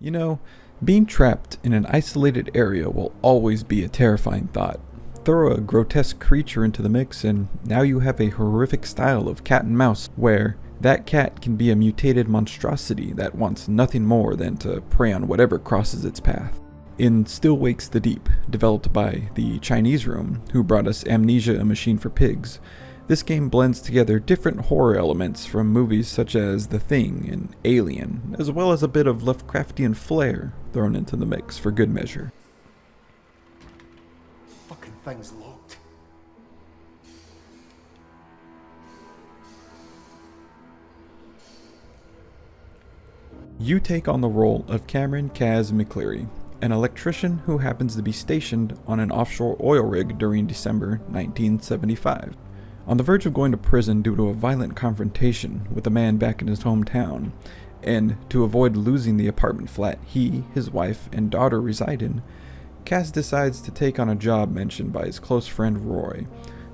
You know, being trapped in an isolated area will always be a terrifying thought. Throw a grotesque creature into the mix, and now you have a horrific style of cat and mouse, where that cat can be a mutated monstrosity that wants nothing more than to prey on whatever crosses its path. In Still Wakes the Deep, developed by the Chinese Room, who brought us Amnesia: A Machine for Pigs, this game blends together different horror elements from movies such as The Thing and Alien, as well as a bit of Lovecraftian flair thrown into the mix for good measure. Fucking thing's locked. You take on the role of Cameron Kaz McCleary, an electrician who happens to be stationed on an offshore oil rig during December 1975. On the verge of going to prison due to a violent confrontation with a man back in his hometown, and to avoid losing the apartment flat he, his wife, and daughter reside in, Cass decides to take on a job mentioned by his close friend Roy,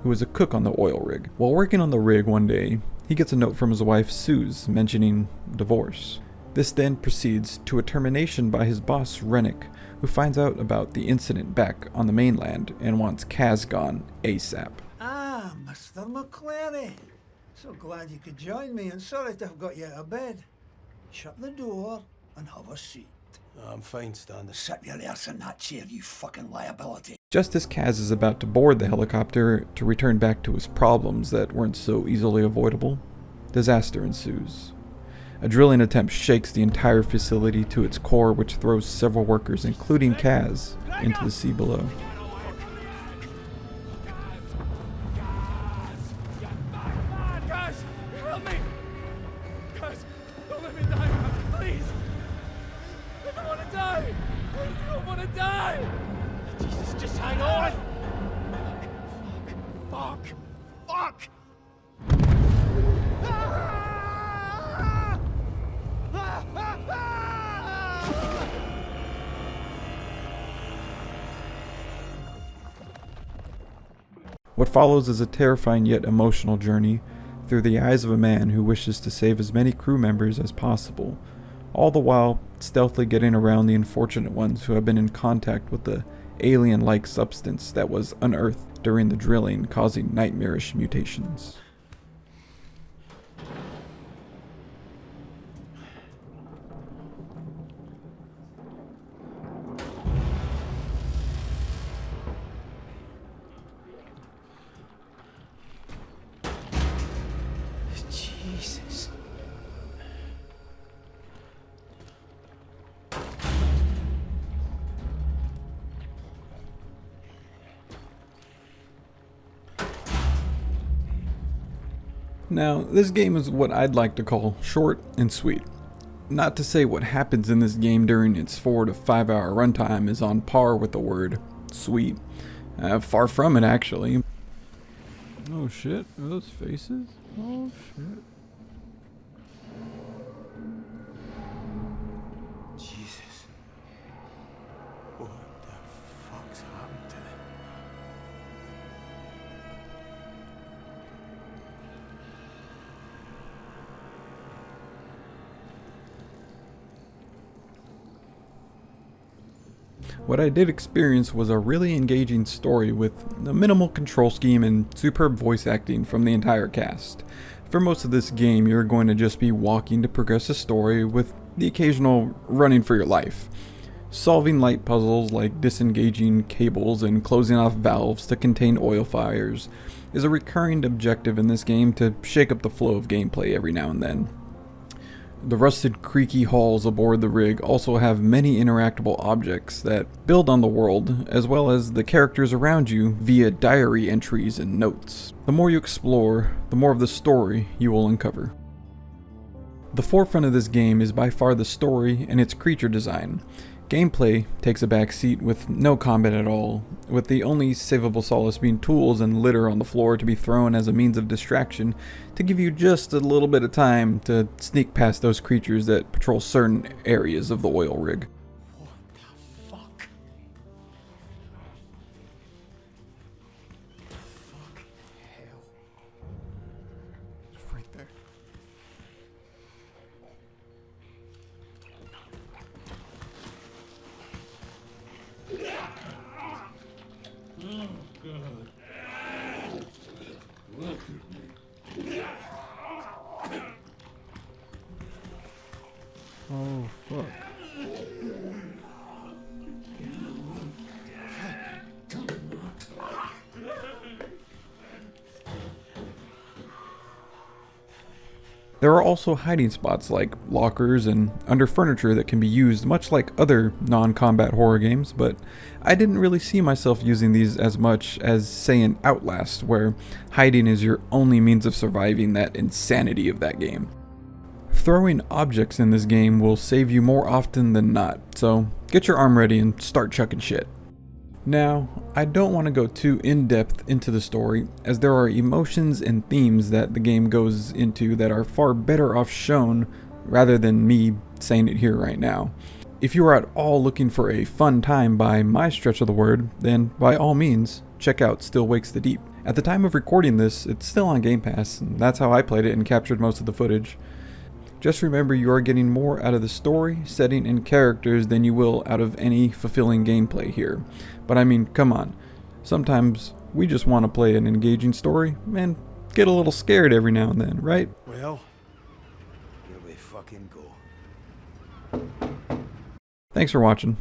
who is a cook on the oil rig. While working on the rig one day, he gets a note from his wife Suze mentioning divorce. This then proceeds to a termination by his boss Rennick, who finds out about the incident back on the mainland and wants Kaz gone ASAP. Ah, Mr. McCleary. So glad you could join me, and sorry to have got you out of bed. Shut the door and have a seat. I'm fine, Stan. Sit your ass in that chair, you fucking liability. Just as Kaz is about to board the helicopter to return back to his problems that weren't so easily avoidable, disaster ensues. A drilling attempt shakes the entire facility to its core, which throws several workers, including Kaz, into the sea below. Jesus, just hang on! Fuck! What follows is a terrifying yet emotional journey through the eyes of a man who wishes to save as many crew members as possible, all the while stealthily getting around the unfortunate ones who have been in contact with the alien-like substance that was unearthed during the drilling, causing nightmarish mutations. Jesus. Now, this game is what I'd like to call short and sweet. Not to say what happens in this game during its 4 to 5 hour runtime is on par with the word sweet. Far from it, actually. Oh shit, are those faces? Oh shit. Jesus. What the fuck's happened to them? What I did experience was a really engaging story with a minimal control scheme and superb voice acting from the entire cast. For most of this game, you're going to just be walking to progress a story with the occasional running for your life. Solving light puzzles like disengaging cables and closing off valves to contain oil fires is a recurring objective in this game to shake up the flow of gameplay every now and then. The rusted, creaky halls aboard the rig also have many interactable objects that build on the world, as well as the characters around you via diary entries and notes. The more you explore, the more of the story you will uncover. The forefront of this game is by far the story and its creature design. Gameplay takes a back seat with no combat at all, with the only savable solace being tools and litter on the floor to be thrown as a means of distraction to give you just a little bit of time to sneak past those creatures that patrol certain areas of the oil rig. What the fuck? Fuck hell. It's right there. Oh, fuck. There are also hiding spots like lockers and under furniture that can be used much like other non-combat horror games, but I didn't really see myself using these as much as, say, in Outlast, where hiding is your only means of surviving that insanity of that game. Throwing objects in this game will save you more often than not, so get your arm ready and start chucking shit. Now, I don't want to go too in-depth into the story, as there are emotions and themes that the game goes into that are far better off shown rather than me saying it here right now. If you are at all looking for a fun time by my stretch of the word, then by all means, check out Still Wakes the Deep. At the time of recording this, it's still on Game Pass, and that's how I played it and captured most of the footage. Just remember you are getting more out of the story, setting, and characters than you will out of any fulfilling gameplay here. But I mean, come on. Sometimes we just want to play an engaging story and get a little scared every now and then, right? Well, here we fucking go. Thanks for watching.